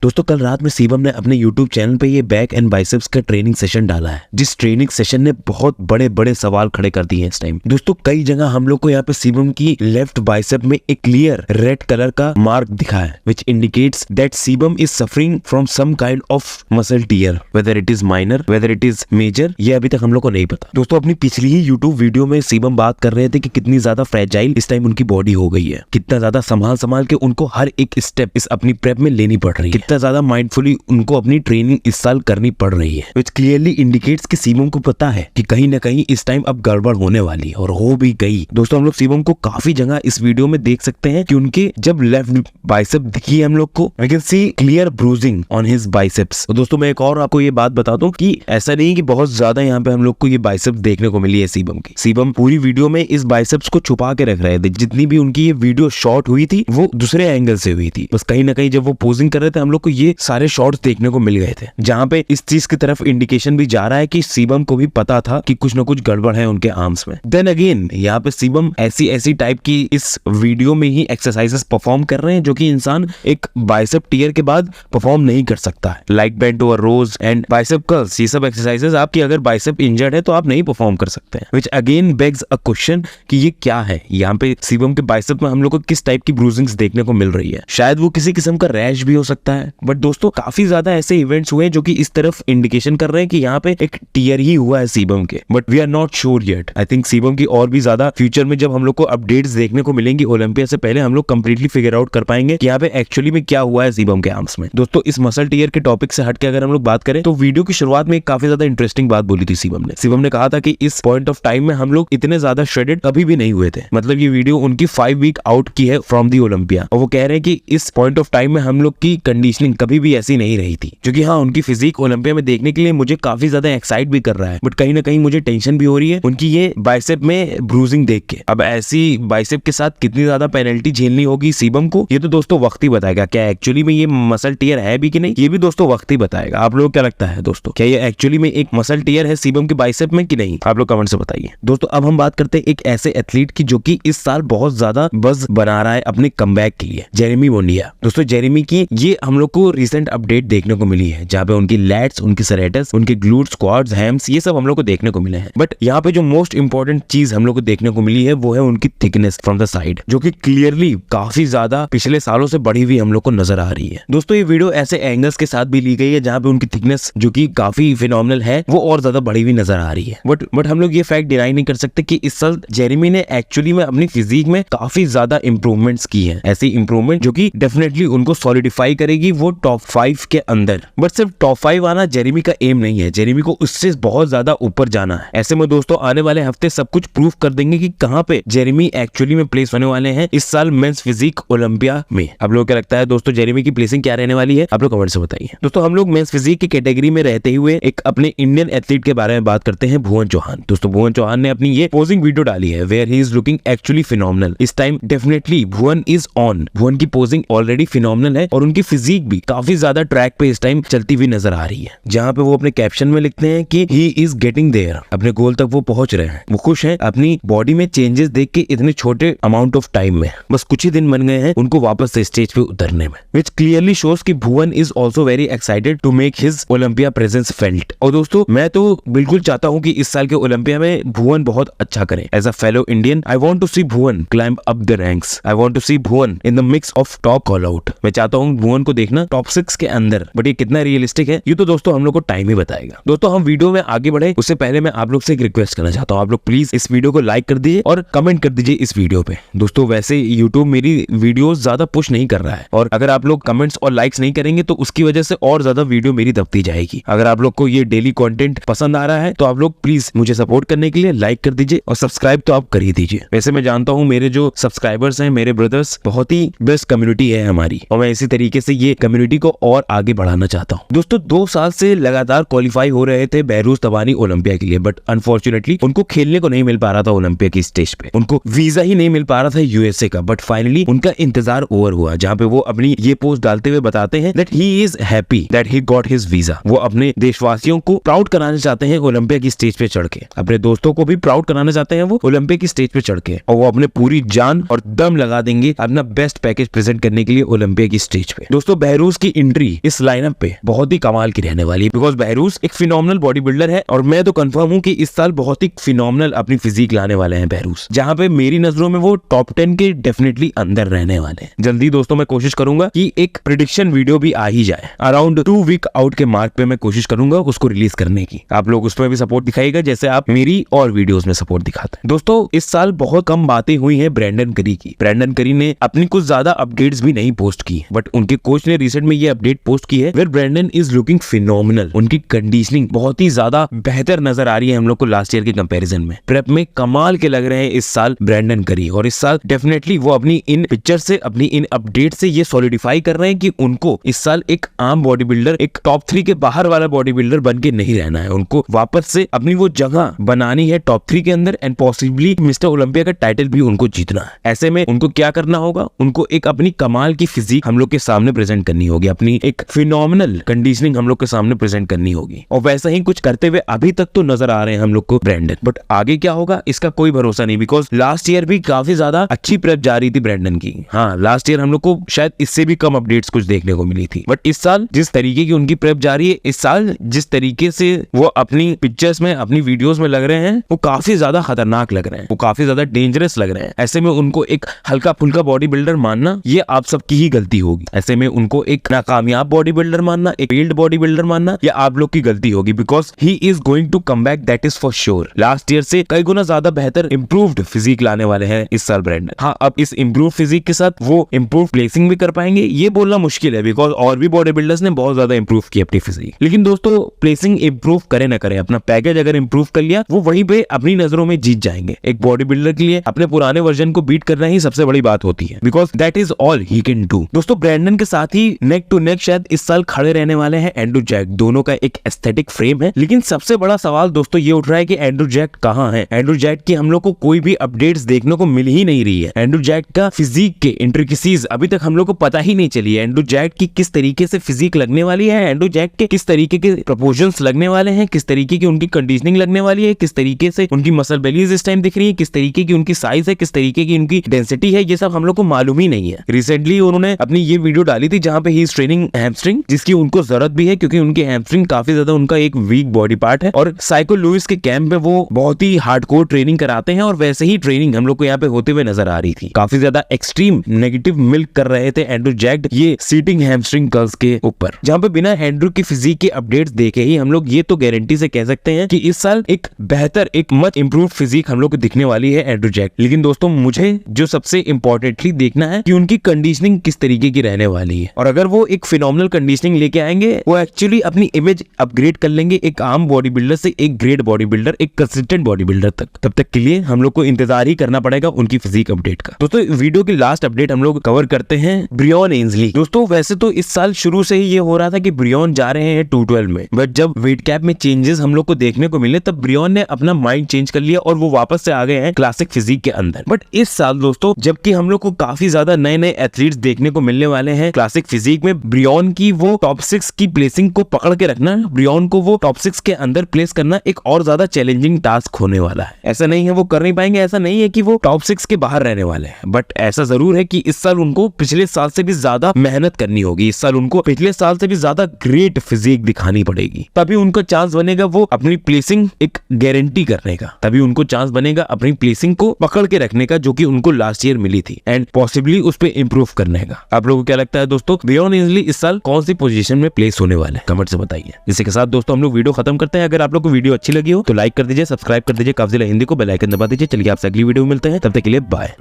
दोस्तों कल रात में शिवम ने अपने YouTube चैनल पे ये बैक एंड बाइसेप्स का ट्रेनिंग सेशन डाला है, जिस ट्रेनिंग सेशन ने बहुत बड़े बड़े सवाल खड़े कर दिए हैं इस टाइम। दोस्तों कई जगह हम लोग को यहाँ पे शिवम की लेफ्ट बाइसेप में एक क्लियर रेड कलर का मार्क दिखा है, which indicates that Shivam is suffering from some kind of muscle tear, whether it is minor whether it is major, ये अभी तक हम लोग को नहीं पता। दोस्तों अपनी पिछली ही YouTube वीडियो में शिवम बात कर रहे थे कि कितनी ज्यादा फ्रेजाइल इस टाइम उनकी बॉडी हो गई है, कितना ज्यादा संभाल के उनको हर एक स्टेप इस अपनी प्रेप में लेनी पड़ रही है, कितना ज्यादा माइंडफुली उनको अपनी ट्रेनिंग इस साल करनी पड़ रही है, which clearly indicates कि शिवम को पता है कि कहीं ना कहीं इस टाइम अब गड़बड़ होने वाली है और हो भी गई। दोस्तों हम लोग शिवम को काफी जगह इस वीडियो में देख सकते हैं कि उनके जब लेफ्ट बाइसेप दिखी है हम लोग को, I can see clear bruising on his biceps। तो दोस्तों मैं एक और आपको ये बात बता दूं कि ऐसा नहीं कि बहुत ज्यादा यहाँ पे हम लोग को ये बाइसेप देखने को मिली है शिवम की। शिवम पूरी वीडियो में इस बाइसेप्स को छुपा के रख रहे थे, जितनी भी उनकी ये वीडियो शॉट हुई थी वो दूसरे एंगल से हुई थी, बस कहीं ना कहीं जब वो पोजिंग कर रहे थे हम लोग को ये सारे शॉट्स देखने को मिल गए थे, जहां पे इस चीज की तरफ इंडिकेशन भी जा रहा है कि शिवम को भी पता था कि कुछ ना कुछ गड़बड़ है उनके आर्म्स में। देन अगेन यहाँ पे शिवम ऐसी टाइप की इस वीडियो में ही एक्सरसाइजेस परफॉर्म कर रहे हैं जो कि इंसान एक बाइसेप टियर के बाद परफॉर्म नहीं कर सकता है, like bent over rows and bicep curls. ये सब एक्सरसाइजेस आपकी अगर बाइसेप इंजर्ड है तो आप नहीं परफॉर्म कर सकते हैं, which again bags a question कि ये क्या है। यहाँ पे शिवम के बाइसेप में हम लोग को किस टाइप की ब्रूजिंग्स देखने को मिल रही है, शायद वो किसी किस्म का रैश भी हो सकता है। बट दोस्तों काफी ज्यादा ऐसे इवेंट्स हुए जो कि इस तरफ इंडिकेशन कर रहे हैं कि यहाँ पे एक टियर ही हुआ है शिवम के, but we are not sure yet. I think Shivam की और भी ज्यादा फ्यूचर में जब हम लोग को अपडेट्स देखने को मिलेंगी ओलंपिया से पहले, हम लोग कंप्लीटली फिगर आउट कर पाएंगे कि यहाँ पे एक्चुअली में क्या हुआ है शिवम के आर्म्स में। दोस्तों इस मसल टियर के टॉपिक से हटके अगर हम लोग बात करें तो वीडियो की शुरुआत में एक काफी ज्यादा इंटरेस्टिंग बात बोली थी शिवम ने कहा था कि इस पॉइंट ऑफ टाइम में हम लोग इतने ज्यादा श्रेडेड कभी भी नहीं हुए थे, मतलब ये वीडियो उनकी 5 वीक आउट की है फ्रॉम दी ओलंपिया, और वो कह रहे हैं कि इस पॉइंट ऑफ टाइम में हम लोग की कंडीशनिंग कभी भी ऐसी नहीं रही थी, जो कि हाँ उनकी फिजिक ओलंपिया में देखने के लिए मुझे काफी ज्यादा एक्साइट भी कर रहा है, बट कहीं ना कहीं मुझे टेंशन भी हो रही है उनकी ये बाइसेप में ब्रूजिंग देख के। अब ऐसी बाइसेप के साथ कितनी ज्यादा पेनल्टी झेलनी होगी शिवम को, ये तो दोस्तों वक्त ही बताएगा। क्या एक्चुअली में ये मसल टियर है भी कि नहीं, ये भी दोस्तों वक्त ही बताएगा। आप लोग क्या लगता है दोस्तों, क्या ये एक्चुअली में एक मसल टियर है शिवम के बाइसेप में कि नहीं, आप लोग कमेंट से बताइए। दोस्तों अब हम बात करते हैं एक ऐसे एथलीट की जो कि इस साल बहुत ज्यादा बज़ बना रहा है अपने कमबैक के लिए, जेरेमी मोनिया। दोस्तों जेरेमी की ये हम लोग को रिसेंट अपडेट देखने को मिली है, जहाँ पे उनकी लैट्स, उनकी सरेटस, उनके ग्लूट्स, क्वाड्स, हैम्स, ये सब हम लोग को देखने को मिले हैं। बट यहाँ पे जो मोस्ट इंपॉर्टेंट चीज हम लोग को देखने को मिली है वो है उनकी थिकनेस फ्रॉम द साइड, जो कि क्लियरली काफी ज्यादा पिछले सालों से बढ़ी हुई हम लोग को नजर आ रही है। दोस्तों ये वीडियो ऐसे एंगल्स के साथ भी ली गई है जहाँ पे उनकी थिकनेस जो कि काफी फिनोमिनल है वो और ज्यादा बढ़ी हुई नजर आ रही है। बट हम लोग ये फैक्ट डिनाई नहीं कर सकते कि इस साल जेरेमी ने एक्चुअली में अपनी फिजिक में काफी ज्यादा इंप्रूवमेंट्स की है, ऐसी इंप्रूवमेंट जो कि डेफिनेटली उनको सॉलिडिफाई करेगी वो टॉप 5 के अंदर। बट सिर्फ टॉप 5 आना जेरेमी का एम नहीं है, जेरेमी को उससे बहुत ज्यादा ऊपर जाना है। ऐसे में दोस्तों आने वाले हफ्ते सब कुछ प्रूव कर देंगे कि कहां पे जेरेमी एक्चुअली में प्लेस होने वाले हैं इस साल मेंस फिजिक ओलंपिया में। आप लोगों को क्या लगता है दोस्तों जेरेमी की प्लेसिंग क्या रहने वाली है, आप लोग कमेंट से बताइए। दोस्तों हम लोग मेंस फिजिक की कैटेगरी में रहते हुए एक अपने इंडियन एथलीट के बारे में बात करते हैं, भुवन चौहान। दोस्तों भुवन चौहान ने अपनी ये पोजिंग वीडियो डाली है where he is looking actually phenomenal. इस time definitely Bhuvan is on, Bhuvan की पोजिंग ऑलरेडी फिनोमिनल है और उनकी फिजिक भी काफी ज्यादा ट्रैक पे इस टाइम चलती हुई नजर आ रही है, जहां पे वो अपने कैप्शन में लिखते हैं कि ही इज गेटिंग देयर, अपने गोल तक वो पहुंच रहे हैं। वो खुश हैं अपनी बॉडी में चेंजेस देख के इतने छोटे अमाउंट ऑफ टाइम में, बस कुछ ही दिन बन गए हैं उनको वापस से स्टेज पे उतरने में, विच क्लियरली शोज कि Bhuvan is also very excited to make his Olympia presence felt. और दोस्तों मैं तो बिल्कुल चाहता हूं कि इस साल के ओलंपिया में भुवन बहुत अच्छा करे। As a fellow Indian I want to see Bhuvan climb up the ranks, I want to see Bhuvan in the mix of top call out. मैं चाहता हूं भुवन को देखना टॉप 6 के अंदर, बट ये कितना रियलिस्टिक है ये तो दोस्तों हम लोग को टाइम ही बताएगा। दोस्तों हम वीडियो में आगे बढ़े उससे पहले मैं आप लोग से एक रिक्वेस्ट करना चाहता हूं, आप लोग प्लीज इस वीडियो को लाइक कर दीजिए और कमेंट कर दीजिए इस वीडियो पे। दोस्तों वैसे YouTube मेरी वीडियोस ज्यादा पुश नहीं कर रहा है, और अगर आप लोग कमेंट्स और लाइक्स नहीं करेंगे तो उसकी वजह से और ज्यादा वीडियो मेरी दबती जाएगी। अगर आप लोग को ये डेली कंटेंट पसंद आ रहा है तो आप लोग प्लीज मुझे सपोर्ट करने के लिए लाइक कर दीजिए और सब्सक्राइब तो आप कर ही दीजिए। वैसे मैं जानता हूँ मेरे जो सब्सक्राइबर्स हैं, मेरे ब्रदर्स, बहुत ही बेस्ट कम्युनिटी है हमारी, और मैं इसी तरीके से ये कम्युनिटी को और आगे बढ़ाना चाहता हूँ। दोस्तों 2 साल से लगातार क्वालिफाई हो रहे थे बहरूज तबानी ओलंपिया के लिए, बट अनफॉर्चुनेटली उनको खेलने को नहीं मिल पा रहा था ओलंपिया की स्टेज पे, उनको वीजा ही नहीं मिल पा रहा था यूएसए का। बट फाइनली उनका इंतजार ओवर हुआ, जहाँ पे वो अपनी ये पोस्ट डालते हुए बताते हैं that he is happy that he got his visa. वो अपने देशवासियों को प्राउड कराना चाहते हैं ओलंपिया की स्टेज पे चढ़ के, अपने दोस्तों को भी प्राउड कराना चाहते हैं वो ओलंपिया की स्टेज पे चढ़ के, और वो अपने पूरी जान और दम लगा देंगे अपना बेस्ट पैकेज प्रेजेंट करने के लिए ओलंपिया की स्टेज पे। दोस्तों बहरूस की एंट्री इस लाइनअप पे बहुत ही कमाल की रहने वाली है, बिकॉज बहरूस एक फिनोमिनल बॉडी बिल्डर है और मैं तो कंफर्म हूँ कि इस साल बहुत ही फिनोमिनल अपनी फिजिक लाने वाले हैं बहरूस, जहाँ पे मेरी नजरों में वो टॉप 10 के डेफिनेटली अंदर रहने वाले हैं। जल्दी दोस्तों मैं कोशिश करूंगा कि एक प्रिडिक्शन वीडियो भी आ ही जाए, अराउंड 2 वीक आउट के मार्क पे मैं कोशिश करूंगा उसको रिलीज करने की। आप लोग उसमें भी सपोर्ट दिखाइएगा जैसे आप मेरी और वीडियोस में सपोर्ट दिखाते हैं। दोस्तों इस साल बहुत कम बातें हुई हैं ब्रैंडन करी की। ब्रैंडन करी ने अपनी कुछ ज्यादा अपडेट्स भी नहीं पोस्ट की, बट उनके कोच ने रिसेंट में ये अपडेट पोस्ट की है where Brandon is looking phenomenal. उनकी कंडीशनिंग बहुत ही ज्यादा बेहतर नजर आ रही है हम लोग को लास्ट ईयर के कंपैरिजन में। प्रेप में कमाल के लग रहे हैं इस साल ब्रैंडन करी, और इस साल डेफिनेटली वो अपनी इन पिक्चर से, अपनी इन अपडेट से ये सॉलिडिफाई कर रहे हैं कि उनको इस साल एक आम बॉडी बिल्डर, एक टॉप 3 के बाहर वाला बॉडी बिल्डर बन के नहीं रहना है। उनको वापस से अपनी वो जगह बनानी है टॉप 3 के अंदर, एंड पॉसिबली मिस्टर ओलंपिया का टाइटल भी उनको जीतना है। ऐसे में उनको क्या करना होगा, उनको एक अपनी कमाल की फिजिक हम लोग के सामने प्रेजेंट करनी होगी, अपनी एक फिनोमिनल कंडीशनिंग हम लोग के सामने प्रेजेंट करनी होगी, और वैसा ही कुछ करते हुए अभी तक तो नजर आ रहे हैं हम लोग को ब्रैंडन। बट आगे क्या होगा इसका कोई भरोसा नहीं, बिकॉज लास्ट ईयर भी काफी ज्यादा अच्छी प्रेप जा रही थी ब्रैंडन की। हाँ, लास्ट ईयर हम लोग को शायद इससे भी कम अपडेट्स कुछ देखने को मिली थी, बट इस साल जिस तरीके की उनकी प्रेप जा रही है, इस साल जिस तरीके से वो अपनी पिक्चर्स में, अपनी वीडियोस में लग रहे हैं, वो काफी ज्यादा खतरनाक लग रहे हैं, वो काफी ज्यादा डेंजरस लग रहे हैं। ऐसे में उनको एक हल्का फुल्का बॉडी बिल्डर मानना ये आप सबकी ही गलती होगी। ऐसे में उनको एक नाकामयाब बॉडी बिल्डर मानना, एक फेल्ड बॉडी बिल्डर मानना, ये आप लोग की गलती होगी, because he is going to come back, that is for sure. Last year से कई गुना ज्यादा बेहतर इंप्रूव्ड फिजिक लाने वाले हैं इस साल ब्रैंडन। हाँ, अब इस इंप्रूव फिजिक के साथ वो इंप्रूव प्लेसिंग भी कर पाएंगे ये बोलना मुश्किल है, बिकॉज और भी बॉडी बिल्डर्स ने बहुत ज्यादा इंप्रूव की अपनी फिजिक। लेकिन दोस्तों प्लेसिंग इंप्रूव करे ना करे, अपना पैकेज अगर इंप्रूव कर लिया, वो वहीं पे अपनी नजरों में जीत जाएंगे। एक बॉडी बिल्डर के लिए अपने पुराने वर्जन को बीट करना ही सबसे बड़ी बात होती है, because that is all he can do. दोस्तों ब्रैंडन के साथ ही नेक टू नेक शायद इस साल खड़े रहने वाले हैं एंड्रू जैक। दोनों का एक एस्थेटिक फ्रेम है, लेकिन सबसे बड़ा सवाल दोस्तों ये उठ रहा है कि एंड्रू जैक कहाँ है। एंड्रू जैक की हम लोग को कोई भी अपडेट्स देखने को मिल ही नहीं रही है। एंड्रू जैक का फिजिक के इंट्रिकेसीज अभी तक हम लोग को पता ही नहीं चली है। एंड्रू जैक की किस तरीके से फिजिक लगने वाली है, एंड्रू जैक के किस तरीके के प्रोपोर्शंस लगने वाले हैं, किस तरीके की उनकी कंडीशनिंग लगने वाली है, किस तरीके से उनकी मसल बेलीज इस टाइम दिख रही है, किस तरीके की उनकी साइज है, किस तरीके की उनकी डेंसिटी है, ये सब हम लोग को मालूम ही नहीं है। रिसेंटली उन्होंने अपनी ये वीडियो डाली थी जहां पे ही इज ट्रेनिंग हैमस्ट्रिंग, जिसकी उनको जरूरत भी है क्योंकि उनकी हैमस्ट्रिंग काफी ज्यादा उनका एक वीक बॉडी पार्ट है, और साइको लुइस के कैंप में वो बहुत ही हार्डकोर ट्रेनिंग कराते हैं, और वैसे ही ट्रेनिंग हम लोग को यहाँ पे होते हुए नजर आ रही थी। काफी ज्यादा एक्सट्रीम नेगेटिव मिल्क कर रहे थे एंड्रू जैक ये सीटिंग हैमस्ट्रिंग कर्ल्स के ऊपर, जहां पे बिना एंड्रू की फिजिक के अपडेट्स देखे ही हम लोग ये तो गारंटी से कह सकते हैं कि इस साल एक बेहतर, एक मच इंप्रूव फिजिक हम लोग को दिखने वाली है एंड्रू जैक। लेकिन दोस्तों मुझे जो सबसे इंपॉर्टेंटली देखना है कि उनकी कंडीशनिंग किस तरीके की रहने वाली है, और अगर वो एक फिनोमिनल कंडीशनिंग लेके आएंगे, वो एक्चुअली अपनी इमेज अपग्रेड कर लेंगे एक आम बॉडी बिल्डर से एक ग्रेट बॉडी बिल्डर, एक कंसिस्टेंट बॉडी बिल्डर तक। तब तक के लिए हम लोग को इंतजार ही करना पड़ेगा उनकी फिजिक अपडेट का। दोस्तों वीडियो की लास्ट अपडेट हम लोग कवर करते हैं ब्रियॉन एंजली। दोस्तों वैसे तो इस साल शुरू से ही ये हो रहा था कि ब्रियॉन जा रहे हैं 212 में, बट जब वेट कैप में चेंजेस हम लोग को देखने को मिले तब ब्रियॉन ने अपना माइंड चेंज कर लिया और वो वापस से आ गए हैं क्लासिक फिजिक के अंदर। बट इस साल दोस्तों जबकि हम लोग को काफी ज्यादा नए नए एथलीट्स देखने को मिलने वाले हैं क्लासिक फिजिक में, ब्रियॉन की वो टॉप 6 की प्लेसिंग को पकड़ के रखना, ब्रियॉन को वो टॉप 6 के अंदर प्लेस करना एक और ज्यादा चैलेंजिंग टास्क होने वाला है। ऐसा नहीं है वो कर नहीं पाएंगे, ऐसा नहीं है कि वो टॉप 6 के बाहर रहने वाले हैं, बट ऐसा जरूर है कि इस साल उनको पिछले साल से भी ज्यादा मेहनत करनी होगी। इस साल उनको पिछले साल से भी ज्यादा ग्रेट फिजिक दिखानी पड़ेगी, तभी उनको चांस बनेगा वो अपनी प्लेसिंग एक गारंटी करने का, तभी उनको चांस बनेगा अपनी प्लेसिंग को पकड़ के रखने का जो कि उनको लास्ट ईयर मिली थी, एंड पॉसिबली उस पर इंप्रूव करने का। आप लोगों को क्या लगता है दोस्तों, ब्रियॉन एंजली इस साल कौन सी पोजीशन में प्लेस होने वाले हैं, कमेंट से बताइए। इसी के साथ दोस्तों हम लोग वीडियो खत्म करते हैं। अगर आप लोग को वीडियो अच्छी लगी हो तो लाइक कर दीजिए, सब्सक्राइब कर दीजिए, काफजिला हिंदी को बेल आइकन दबा दीजिए। चलिए आपसे अगली वीडियो में मिलते हैं, तब तक के लिए बाय।